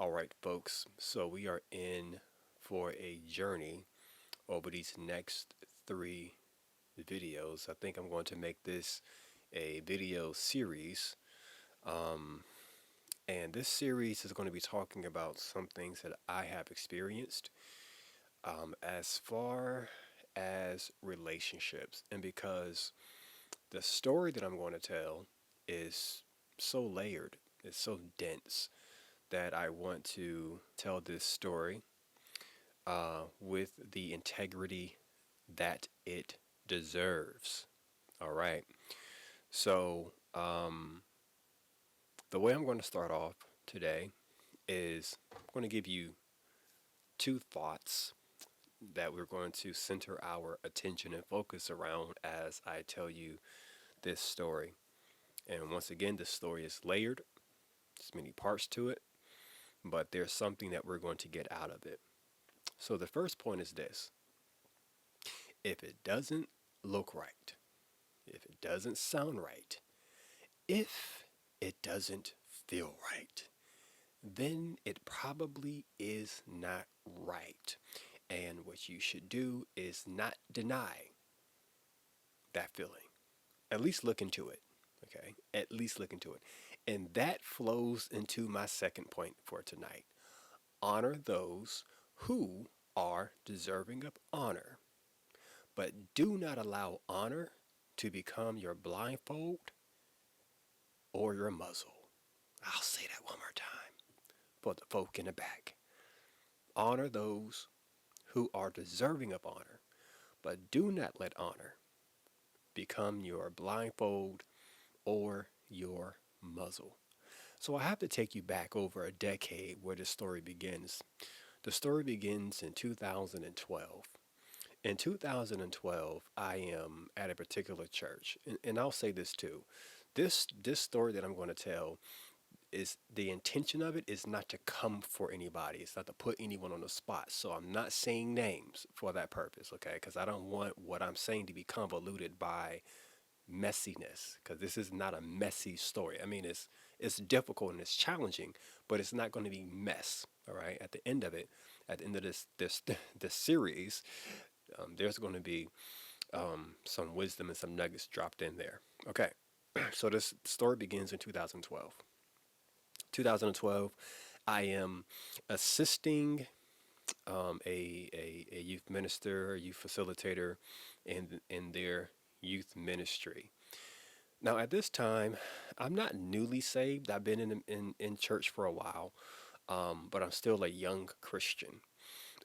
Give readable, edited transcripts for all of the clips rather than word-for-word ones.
All right, folks. So we are in for a journey over these next three videos. I think I'm going to make this a video series. Um, and this series is going to be talking about some things that I have experienced as far as relationships. And because the story that I'm going to tell is so layered, it's so dense that I want to tell this story with the integrity that it deserves. All right. So, the way I'm going to start off today is I'm going to give you two thoughts that we're going to center our attention and focus around as I tell you this story. And once again, this story is layered, there's many parts to it, but there's something that we're going to get out of it. So, the first point is this: if it doesn't look right, if it doesn't sound right, if it doesn't feel right, then it probably is not right. And what you should do is not deny that feeling. At least look into it. Okay? At least look into it. And that flows into my second point for tonight. Honor those who are deserving of honor, but do not allow honor to become your blindfold or your muzzle. I'll say that one more time for the folk in the back. Honor those who are deserving of honor, but do not let honor become your blindfold or your muzzle. So I have to take you back over a decade where this story begins. The story begins in 2012. In 2012, I am at a particular church, and I'll say this too. This story that I'm going to tell is the intention of it is not to come for anybody. It's not to put anyone on the spot. So I'm not saying names for that purpose, okay? Because I don't want what I'm saying to be convoluted by messiness. Because this is not a messy story. I mean, it's difficult and it's challenging, but it's not going to be mess. All right. At the end of it, at the end of this series, there's going to be some wisdom and some nuggets dropped in there. Okay. So this story begins in 2012. 2012, I am assisting a youth minister, a youth facilitator in their youth ministry. Now, at this time, I'm not newly saved. I've been in church for a while, but I'm still a young Christian.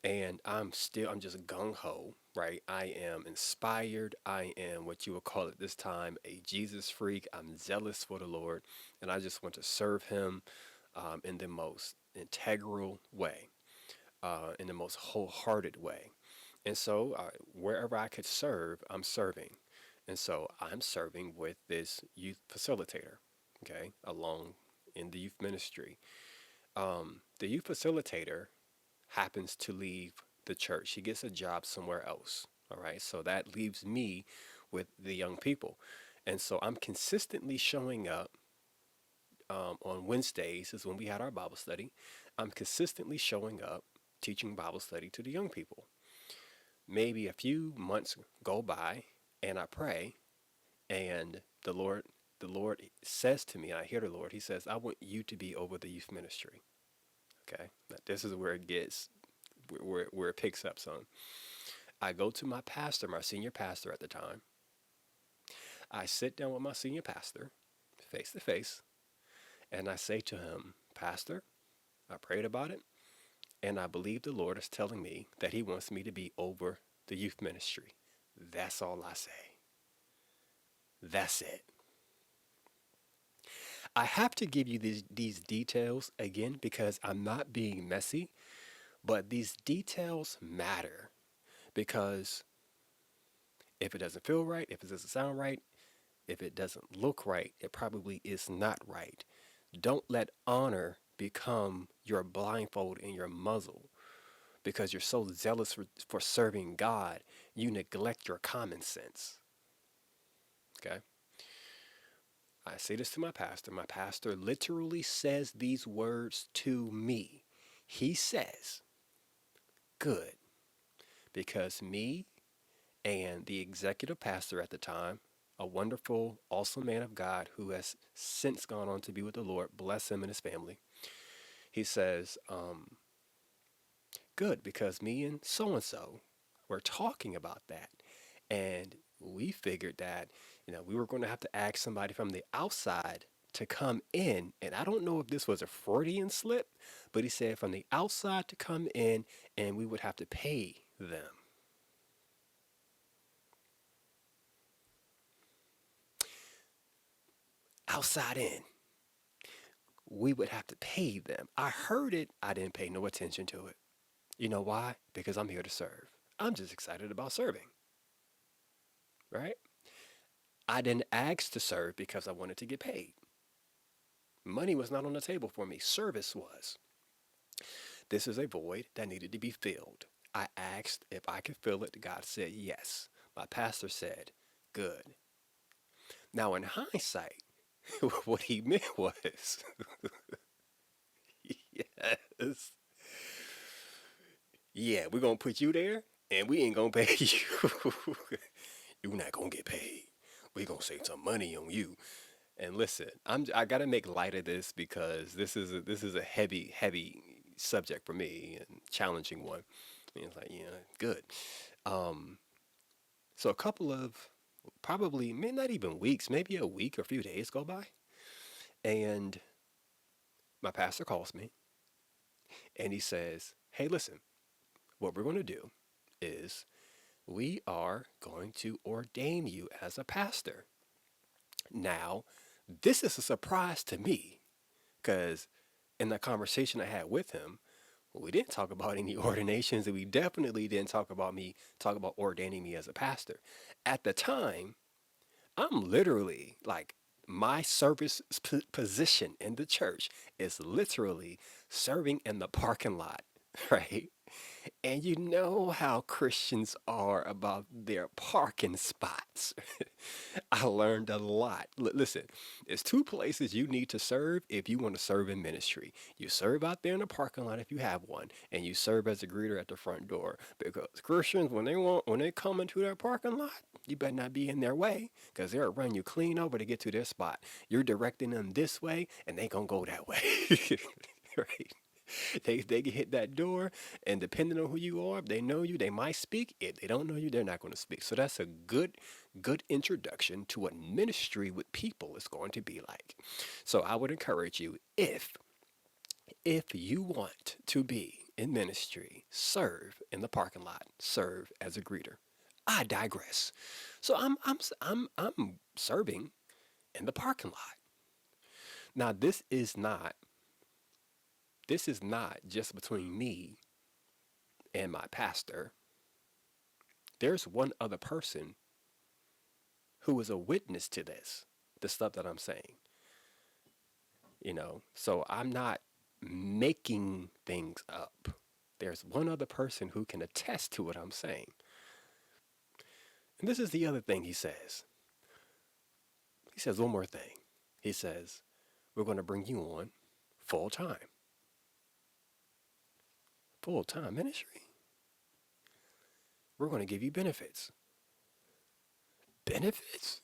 And I'm just gung ho, right? I am inspired. I am what you would call at this time a Jesus freak. I'm zealous for the Lord, and I just want to serve Him in the most integral way, in the most wholehearted way. And so, wherever I could serve, I'm serving. And so, I'm serving with this youth facilitator, okay, along in the youth ministry. The youth facilitator happens to leave the church. He gets a job somewhere else. All right. So that leaves me with the young people. And so I'm consistently showing up on Wednesdays, is when we had our Bible study. I'm consistently showing up teaching Bible study to the young people. Maybe a few months go by and I pray, and the Lord says to me, I hear the Lord, He says, I want you to be over the youth ministry. Okay. Now, this is where it gets where it picks up some. I go to my pastor, my senior pastor at the time. I sit down with my senior pastor, face to face, and I say to him, Pastor, I prayed about it, and I believe the Lord is telling me that He wants me to be over the youth ministry. That's all I say. That's it. I have to give you these details again because I'm not being messy, but these details matter because if it doesn't feel right, if it doesn't sound right, if it doesn't look right, it probably is not right. Don't let honor become your blindfold and your muzzle because you're so zealous for serving God, you neglect your common sense. Okay? I say this to my pastor. My pastor literally says these words to me. He says, good, because me and the executive pastor at the time, a wonderful, awesome man of God who has since gone on to be with the Lord, bless him and his family. He says, good, because me and so and so were talking about that. And we figured that, we were going to have to ask somebody from the outside to come in. And I don't know if this was a Freudian slip, but he said from the outside to come in and we would have to pay them. Outside in. We would have to pay them. I heard it. I didn't pay no attention to it. You know why? Because I'm here to serve. I'm just excited about serving, right? I didn't ask to serve because I wanted to get paid. Money was not on the table for me. Service was. This is a void that needed to be filled. I asked if I could fill it. God said yes. My pastor said, good. Now, in hindsight, what he meant was, yes, yeah, we're going to put you there and we ain't going to pay you. You're not going to get paid. We're going to save some money on you. And listen, I got to make light of this because this is a heavy subject for me and challenging one. And it's like, yeah, good. Um, so a couple of probably not even weeks, maybe a week or a few days go by, and my pastor calls me and he says, "Hey, listen, what we're going to do is we are going to ordain you as a pastor." Now, this is a surprise to me because in the conversation I had with him, we didn't talk about any ordinations, and we definitely didn't talk about ordaining me as a pastor. At the time, I'm literally like my service position in the church is literally serving in the parking lot, right? And you know how Christians are about their parking spots. I learned a lot. Listen, there's two places you need to serve if you want to serve in ministry. You serve out there in the parking lot if you have one, and you serve as a greeter at the front door. Because Christians, when they come into their parking lot, you better not be in their way, because they'll run you clean over to get to their spot. You're directing them this way, and they gonna go that way. Right? They can hit that door, and depending on who you are, if they know you, they might speak. If they don't know you, they're not going to speak. So that's a good introduction to what ministry with people is going to be like. So I would encourage you, if you want to be in ministry, serve in the parking lot, serve as a greeter. I digress. So I'm serving in the parking lot. Now this is not just between me and my pastor. There's one other person who is a witness to this, the stuff that I'm saying. So I'm not making things up. There's one other person who can attest to what I'm saying. And this is the other thing he says. He says one more thing. He says, we're going to bring you on full time. Full time ministry. We're going to give you benefits. Benefits?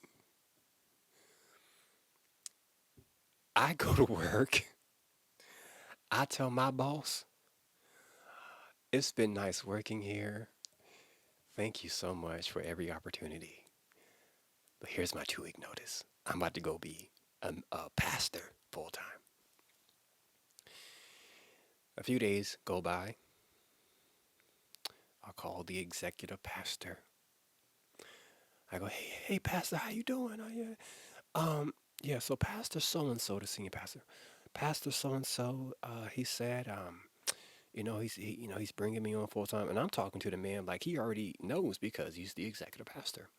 I go to work. I tell my boss, it's been nice working here. Thank you so much for every opportunity. But here's my 2 week notice. I'm about to go be a pastor full time. A few days go by. I'll call the executive pastor. I go, hey, pastor, how you doing? Yeah, so Pastor so and so, the senior pastor, Pastor so and so, he said, he's bringing me on full time, and I'm talking to the man like he already knows because he's the executive pastor.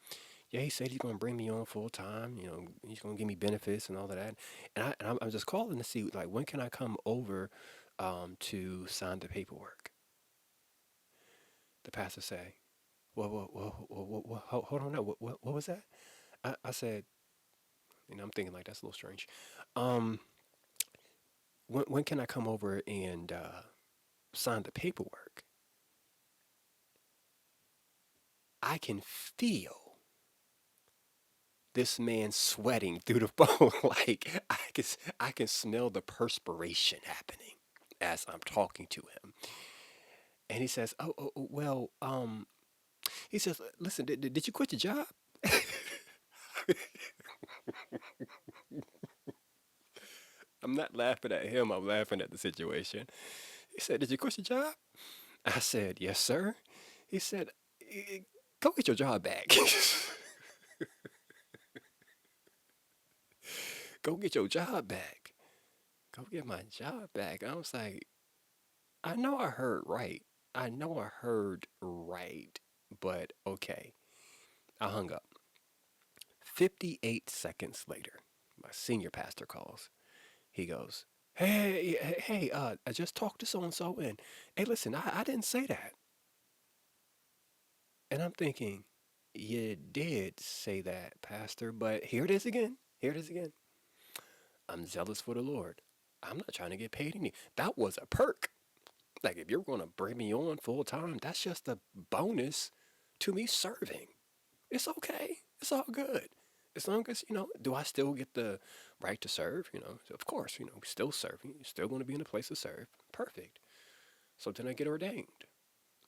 Yeah, he said he's going to bring me on full time. He's going to give me benefits and all of that. And I'm just calling to see like when can I come over to sign the paperwork. The pastor say, hold on, now, what was that? I said, I'm thinking like that's a little strange. Um, when can I come over and signed the paperwork, I can feel this man sweating through the phone. Like I can smell the perspiration happening as I'm talking to him. And he says, well, he says, listen, did you quit your job? I'm not laughing at him. I'm laughing at the situation. He said, did you quit your job? I said, yes, sir. He said, go get your job back. Go get your job back. Go get my job back. I was like, I know I heard right. I know I heard right. But okay. I hung up. 58 seconds later, my senior pastor calls. He goes, hey, I just talked to so and so, and hey, listen, I didn't say that. And I'm thinking, you did say that, Pastor, but here it is again. Here it is again. I'm zealous for the Lord. I'm not trying to get paid any. That was a perk. Like, if you're going to bring me on full time, that's just a bonus to me serving. It's okay. It's all good. As long as, do I still get the right to serve? Of course, still serving. You're still going to be in a place to serve. Perfect. So then I get ordained.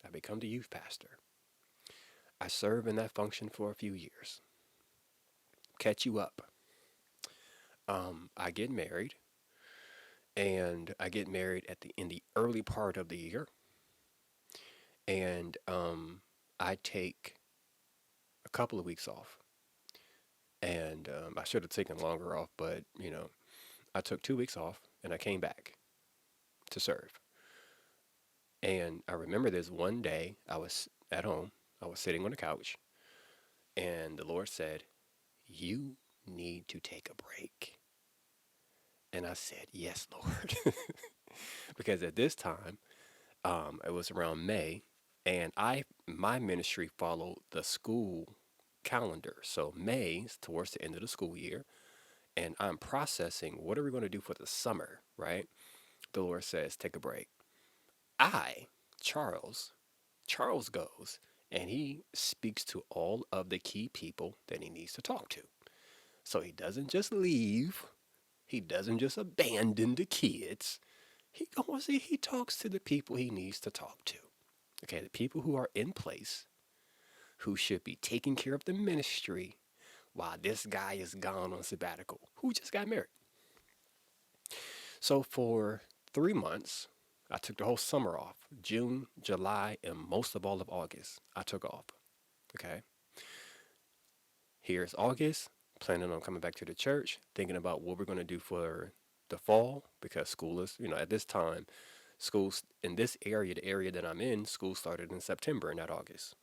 I become the youth pastor. I serve in that function for a few years. Catch you up. I get married, and I get married in the early part of the year, and I take a couple of weeks off, and I should have taken longer off, but I took 2 weeks off, and I came back to serve. And I remember this one day I was at home, I was sitting on the couch, and the Lord said, "You need to take a break." And I said, "Yes, Lord." Because at this time, it was around May, and my ministry followed the school calendar. So May is towards the end of the school year, and I'm processing what are we going to do for the summer, right? The Lord says, take a break. I, Charles, Charles goes and he speaks to all of the key people that he needs to talk to. So he doesn't just leave, he doesn't just abandon the kids. He talks to the people he needs to talk to. Okay, the people who are in place, who should be taking care of the ministry while this guy is gone on sabbatical, who just got married. So for 3 months, I took the whole summer off. June, July, and most of all of August, I took off. Okay. Here's August, planning on coming back to the church, thinking about what we're going to do for the fall because school is, at this time, schools in this area, the area that I'm in, school started in September, not August.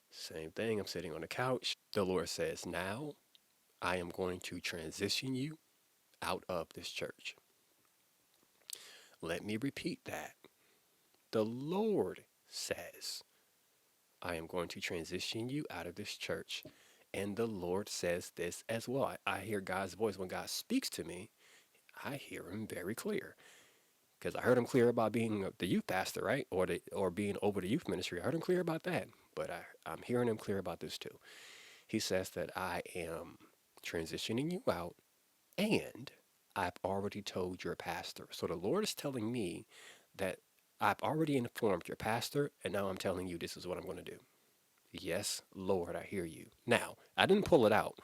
Same thing. I'm sitting on the couch. The Lord says, now I am going to transition you out of this church. Let me repeat that. The Lord says, I am going to transition you out of this church. And the Lord says this as well. I hear God's voice. When God speaks to me, I hear him very clear. Because I heard him clear about being the youth pastor, right? Or being over the youth ministry. I heard him clear about that. But I'm hearing him clear about this too. He says that I am transitioning you out, and I've already told your pastor. So the Lord is telling me that I've already informed your pastor, and now I'm telling you this is what I'm going to do. Yes, Lord, I hear you. Now, I didn't pull it out,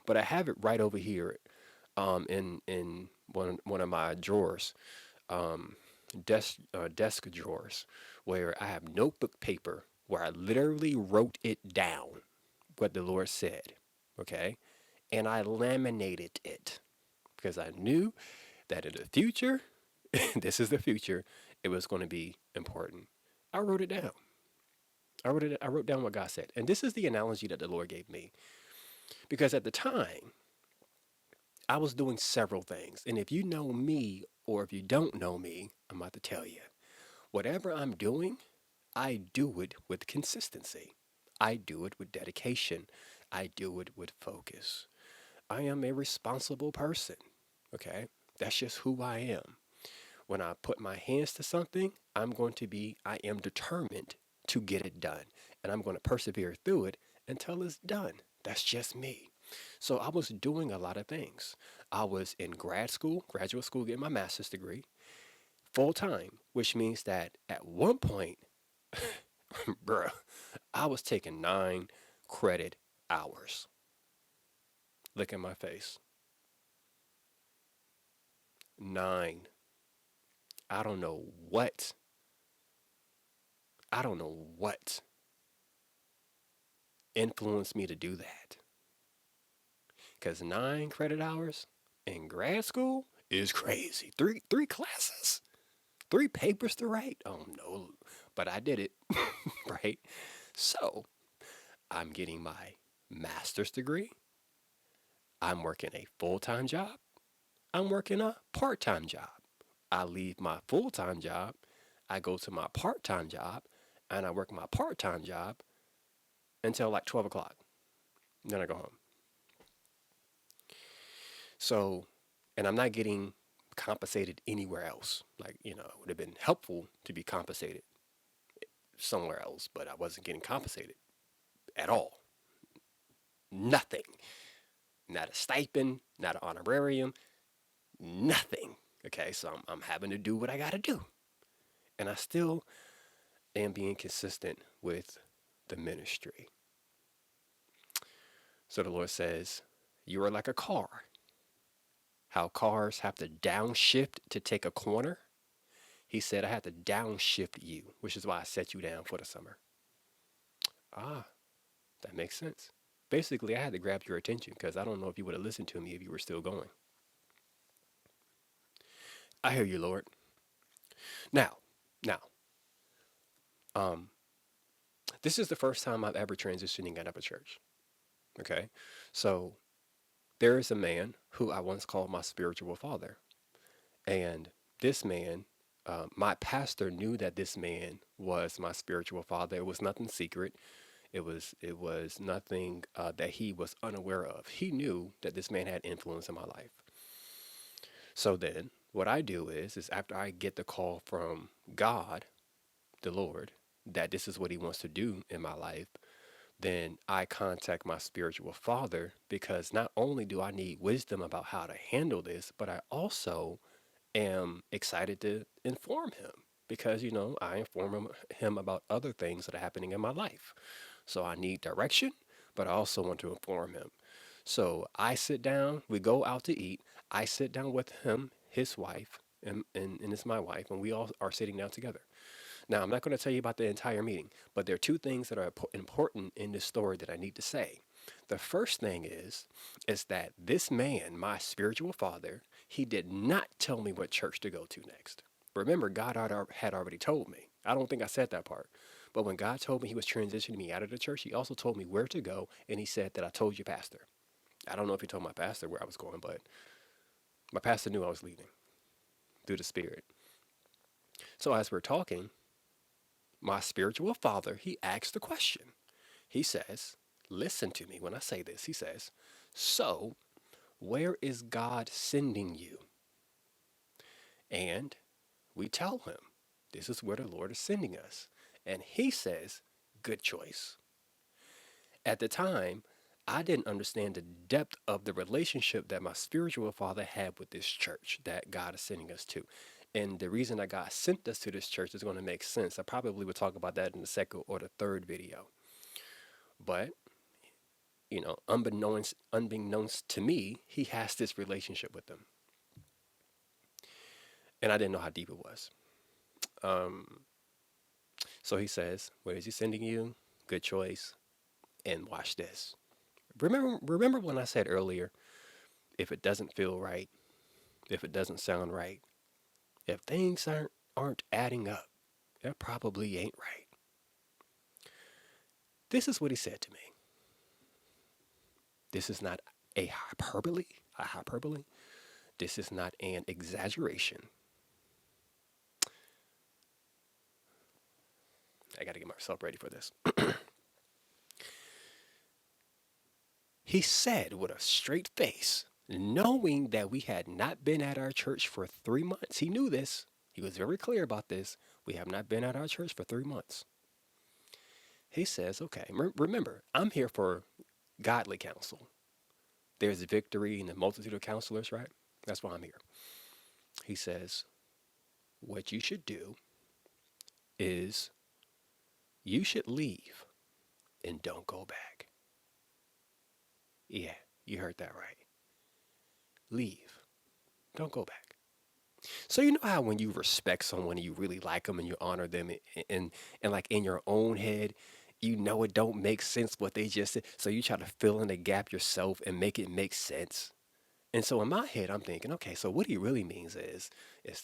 but I have it right over here in one of my drawers, um, desk drawers, where I have notebook paper where I literally wrote it down what the Lord said. Okay, and I laminated it because I knew that in the future, this is the future, it was going to be important. I wrote it down. I wrote down what God said. And this is the analogy that the Lord gave me. Because at the time, I was doing several things. And if you know me or if you don't know me, I'm about to tell you. Whatever I'm doing, I do it with consistency. I do it with dedication. I do it with focus. I am a responsible person. Okay? That's just who I am. When I put my hands to something, I am determined to get it done. And I'm going to persevere through it until it's done. That's just me. So I was doing a lot of things. I was in graduate school, getting my master's degree full time, which means that at one point, bruh, I was taking 9 credit hours. Look at my face. 9. I don't know what. I don't know what influenced me to do that. Because 9 credit hours in grad school is crazy. Three classes, 3 papers to write. Oh no, but I did it, right? So I'm getting my master's degree. I'm working a full time job. I'm working a part time job. I leave my full time job. I go to my part time job and I work my part time job until like 12 o'clock. Then I go home. So, and I'm not getting compensated anywhere else. Like, it would have been helpful to be compensated somewhere else, but I wasn't getting compensated at all. Nothing. Not a stipend, not an honorarium, nothing. Okay, so I'm having to do what I got to do. And I still am being consistent with the ministry. So the Lord says, you are like a car. How cars have to downshift to take a corner. He said, I had to downshift you, which is why I set you down for the summer. Ah, that makes sense. Basically, I had to grab your attention because I don't know if you would have listened to me if you were still going. I hear you, Lord. Now, um, this is the first time I've ever transitioning out of a church. Okay, so there is a man who I once called my spiritual father, and this man, my pastor knew that this man was my spiritual father. It was nothing secret. It was nothing that he was unaware of. He knew that this man had influence in my life. So then, what I do is after I get the call from God, the Lord, that this is what He wants to do in my life, then I contact my spiritual father because not only do I need wisdom about how to handle this, but I also am excited to inform him because I inform him about other things that are happening in my life. So I need direction, but I also want to inform him. So I sit down, we go out to eat. I sit down with him, his wife, and it's my wife, and we all are sitting down together. Now, I'm not going to tell you about the entire meeting, but there are two things that are important in this story that I need to say. The first thing is that this man, my spiritual father, he did not tell me what church to go to next. Remember, God had already told me. I don't think I said that part. But when God told me he was transitioning me out of the church, he also told me where to go, and he said that I told you, Pastor. I don't know if he told my pastor where I was going, but my pastor knew I was leaving through the Spirit. So as we're talking, my spiritual father, he asked the question. He says, listen to me when I say this. He says, so where is God sending you? And we tell him, this is where the Lord is sending us. And he says, good choice. At the time, I didn't understand the depth of the relationship that my spiritual father had with this church that God is sending us to. And the reason that God sent us to this church is going to make sense. I probably will talk about that in the second or the third video. But, unbeknownst to me, he has this relationship with them. And I didn't know how deep it was. So he says, where is he sending you? Good choice. And watch this. Remember when I said earlier, if it doesn't feel right, if it doesn't sound right, if things aren't adding up, it probably ain't right. This is what he said to me. This is not a hyperbole. This is not an exaggeration. I got to get myself ready for this. He said with a straight face, knowing that we had not been at our church for 3 months. He knew this. He was very clear about this. We have not been at our church for 3 months. He says, okay, remember, I'm here for godly counsel. There's victory in the multitude of counselors, right? That's why I'm here. He says, what you should do is you should leave and don't go back. Yeah, you heard that right. Leave. Don't go back. So you know how when you respect someone and you really like them and you honor them and like in your own head, you know it don't make sense what they just said. So you try to fill in the gap yourself and make it make sense. And so in my head, I'm thinking, okay, so what he really means is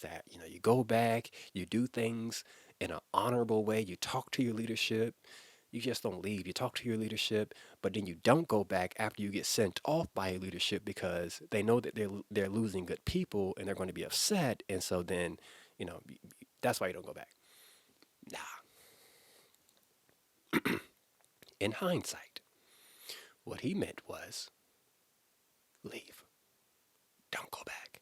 that, you go back, you do things in an honorable way, you talk to your leadership, you just don't leave. You talk to your leadership, but then you don't go back after you get sent off by your leadership because they know that they're losing good people and they're going to be upset. And so then, that's why you don't go back. Nah. In hindsight, what he meant was leave. Don't go back.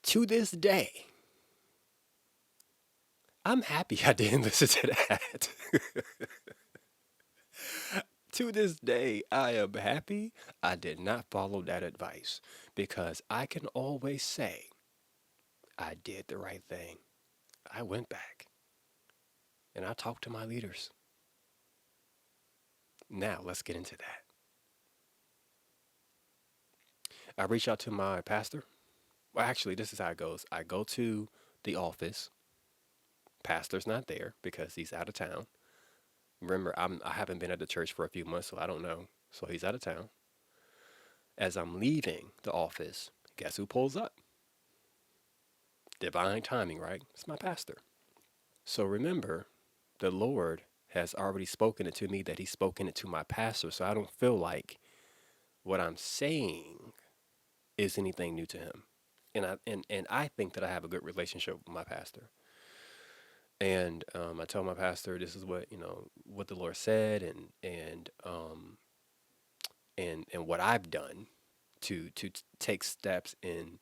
To this day, I'm happy I didn't listen to that. To this day, I am happy I did not follow that advice because I can always say I did the right thing. I went back and I talked to my leaders. Now, let's get into that. I reach out to my pastor. Well, actually, this is how it goes. I go to the office. Pastor's not there because he's out of town. Remember, I haven't been at the church for a few months, so I don't know. So he's out of town. As I'm leaving the office, guess who pulls up? Divine timing, right? It's my pastor. So remember, the Lord has already spoken it to me that he's spoken it to my pastor. So I don't feel like what I'm saying is anything new to him. And I think that I have a good relationship with my pastor. And I tell my pastor this is what the Lord said and what I've done to take steps in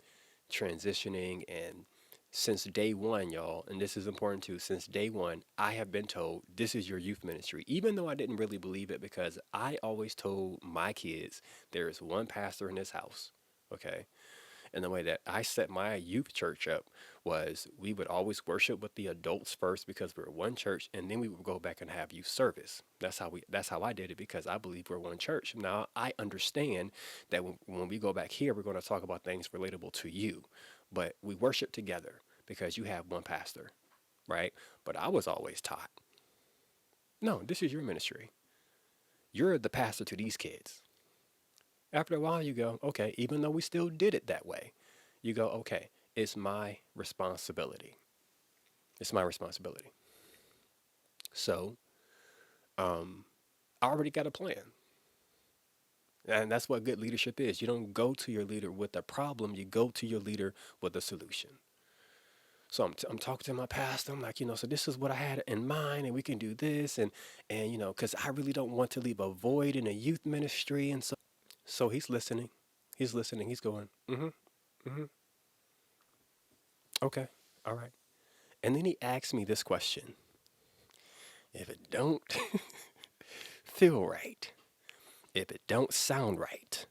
transitioning. And since day one, y'all, and this is important too, since day one, I have been told this is your youth ministry, even though I didn't really believe it because I always told my kids there is one pastor in this house. Okay. And the way that I set my youth church up was we would always worship with the adults first because we're one church, and then we would go back and have youth service. That's how I did it because I believe we're one church. Now I understand that when we go back here, we're going to talk about things relatable to you, but we worship together because you have one pastor, right? But I was always taught, no, this is your ministry. You're the pastor to these kids. After a while, you go, okay, even though we still did it that way, you go, okay, it's my responsibility. It's my responsibility. So, um, I already got a plan. And that's what good leadership is. You don't go to your leader with a problem, you go to your leader with a solution. So I'm talking to my pastor. I'm like, so this is what I had in mind, and we can do this, and because I really don't want to leave a void in a youth ministry, and so he's listening, he's listening, he's going, mm-hmm. Okay. All right. And then he asked me this question. If it don't feel right, if it don't sound right,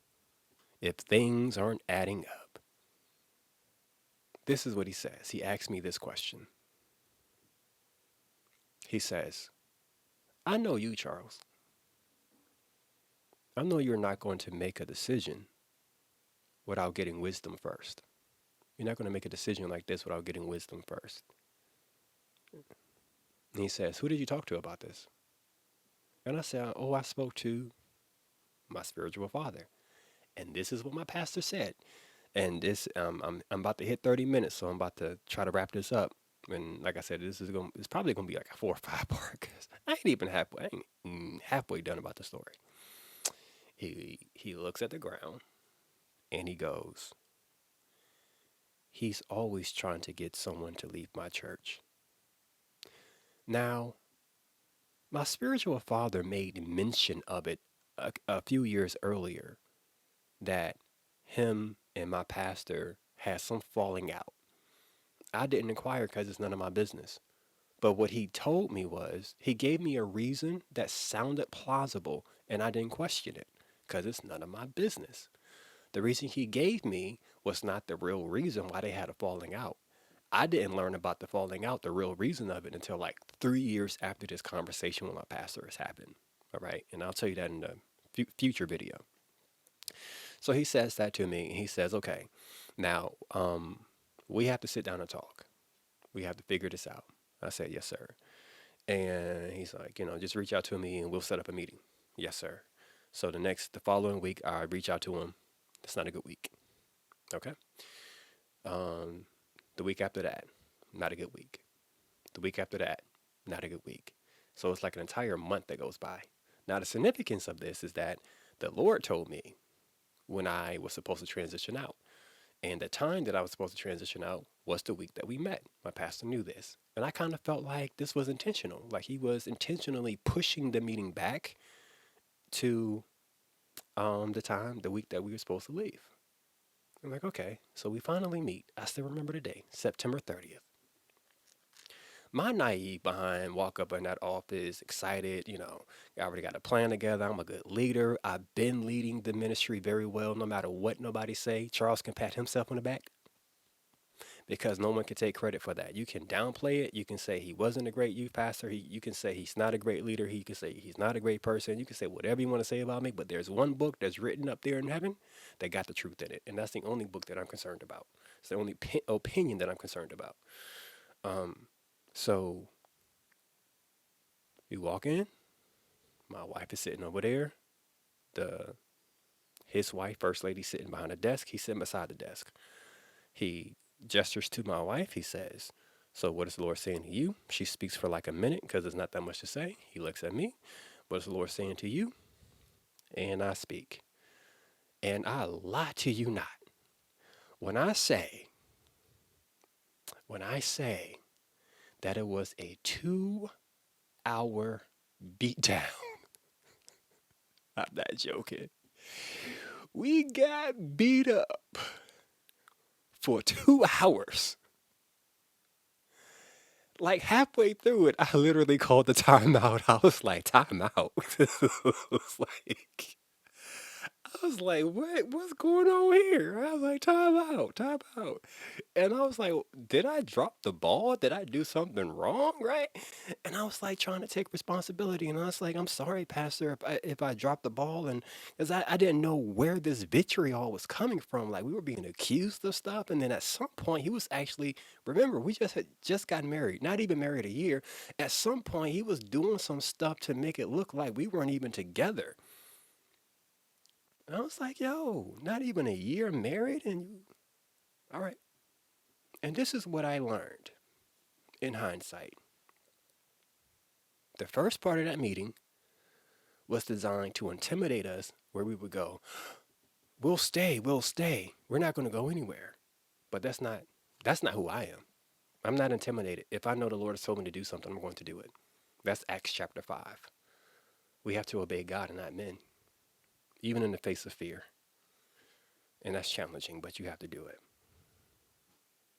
if things aren't adding up, this is what he says. He asked me this question. He says, I know you, Charles. I know you're not going to make a decision without getting wisdom first. You're not going to make a decision like this without getting wisdom first. And he says, who did you talk to about this? And I said, oh, I spoke to my spiritual father. And this is what my pastor said. And this, I'm about to hit 30 minutes, so I'm about to try to wrap this up. And like I said, it's probably gonna be like a 4 or 5 part. 'Cause I ain't even halfway. I ain't halfway done about the story. He looks at the ground and he goes, he's always trying to get someone to leave my church. Now, my spiritual father made mention of it a few years earlier that him and my pastor had some falling out. I didn't inquire because it's none of my business. But what he told me was he gave me a reason that sounded plausible, and I didn't question it because it's none of my business. The reason he gave me was not the real reason why they had a falling out. I didn't learn about the falling out, the real reason of it, until like 3 years after this conversation with my pastor has happened. All right. And I'll tell you that in the future video. So he says that to me. He says, okay, now we have to sit down and talk. We have to figure this out. I said, yes, sir. And he's like, just reach out to me and we'll set up a meeting. Yes, sir. So the following week, I reach out to him. It's not a good week. Okay. Um, the week after that, not a good week. The week after that, not a good week. So it's like an entire month that goes by. Now, the significance of this is that the Lord told me when I was supposed to transition out. And the time that I was supposed to transition out was the week that we met. My pastor knew this. And I kind of felt like this was intentional. Like he was intentionally pushing the meeting back to the week that we were supposed to leave. I'm like, okay. So we finally meet. I still remember the day, September 30th. My naive behind walk up in that office, excited, I already got a plan together. I'm a good leader. I've been leading the ministry very well, no matter what nobody say. Charles can pat himself on the back because no one can take credit for that. You can downplay it. You can say he wasn't a great youth pastor. You can say he's not a great leader. You can say he's not a great person. You can say whatever you want to say about me, but there's one book that's written up there in heaven that got the truth in it, and that's the only book that I'm concerned about. It's the only opinion that I'm concerned about. So we walk in. My wife is sitting over there. His wife, first lady, sitting behind the desk. He's sitting beside the desk. He gestures to my wife. He says, "So what is the Lord saying to you?" She speaks for like a minute because there's not that much to say. He looks at me. "What is the Lord saying to you?" And I speak. And I lie to you not. When I say, when I say that it was a 2 hour beatdown, I'm not joking. We got beat up for 2 hours. Like halfway through it, I literally called the timeout. I was like, timeout. like, I was like, what's going on here? I was like, time out, time out. And I was like, did I drop the ball? Did I do something wrong? Right? And I was like trying to take responsibility. And I was like, I'm sorry, Pastor, if I dropped the ball. And because I didn't know where this vitriol was coming from. Like we were being accused of stuff. And then at some point he was actually, remember, we had just gotten married, not even married a year. At some point he was doing some stuff to make it look like we weren't even together. And I was like, yo, not even a year married and you, all right. And this is what I learned in hindsight. The first part of that meeting was designed to intimidate us where we would go, we'll stay, we'll stay. We're not going to go anywhere. But that's not who I am. I'm not intimidated. If I know the Lord has told me to do something, I'm going to do it. That's Acts chapter 5. We have to obey God and not men, even in the face of fear. And that's challenging, but you have to do it.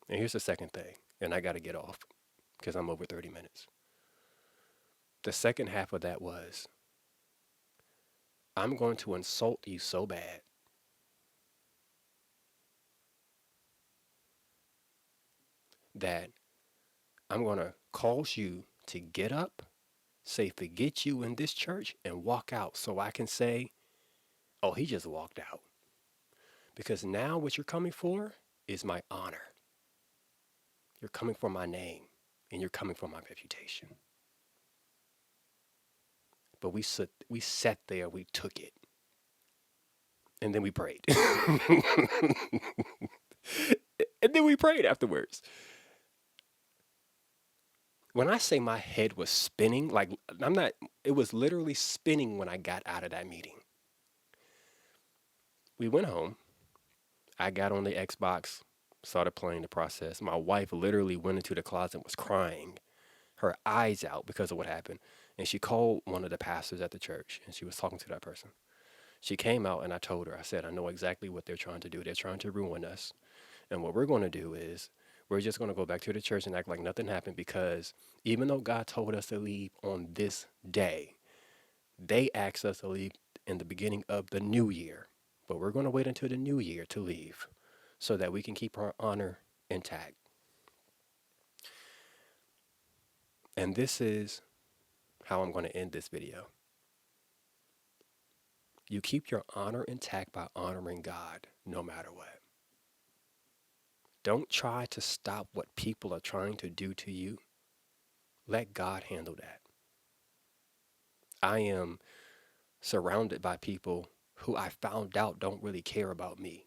And here's the second thing, and I got to get off because I'm over 30 minutes. The second half of that was, I'm going to insult you so bad that I'm going to cause you to get up, say, forget you in this church, and walk out so I can say, oh, he just walked out. Because now what you're coming for is my honor. You're coming for my name, and you're coming for my reputation. But we sat there, we took it, and then we prayed. And then we prayed afterwards. When I say my head was spinning, like it was literally spinning when I got out of that meeting. We went home. I got on the Xbox, started playing the process. My wife literally went into the closet and was crying her eyes out because of what happened. And she called one of the pastors at the church and she was talking to that person. She came out and I told her, I said, I know exactly what they're trying to do. They're trying to ruin us. And what we're going to do is we're just going to go back to the church and act like nothing happened because even though God told us to leave on this day, they asked us to leave in the beginning of the new year. But we're going to wait until the new year to leave so that we can keep our honor intact. And this is how I'm going to end this video. You keep your honor intact by honoring God no matter what. Don't try to stop what people are trying to do to you. Let God handle that. I am surrounded by people who I found out don't really care about me.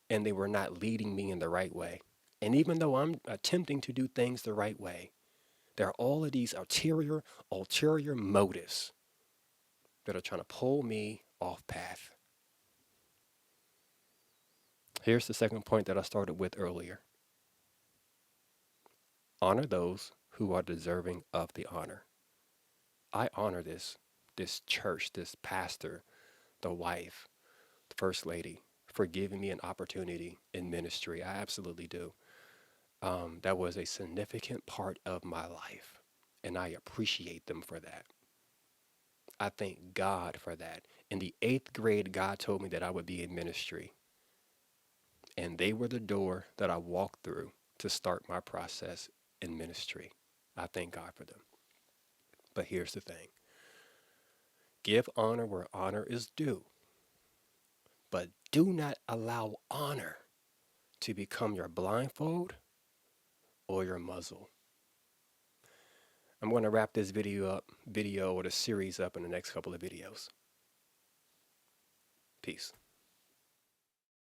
And they were not leading me in the right way. And even though I'm attempting to do things the right way, there are all of these ulterior motives that are trying to pull me off path. Here's the second point that I started with earlier. Honor those who are deserving of the honor. I honor this church, this pastor, the wife, the first lady, for giving me an opportunity in ministry. I absolutely do. That was a significant part of my life, and I appreciate them for that. I thank God for that. In the eighth grade, God told me that I would be in ministry, and they were the door that I walked through to start my process in ministry. I thank God for them. But here's the thing: give honor where honor is due, but do not allow honor to become your blindfold or your muzzle. I'm going to wrap this video or the series up in the next couple of videos. Peace.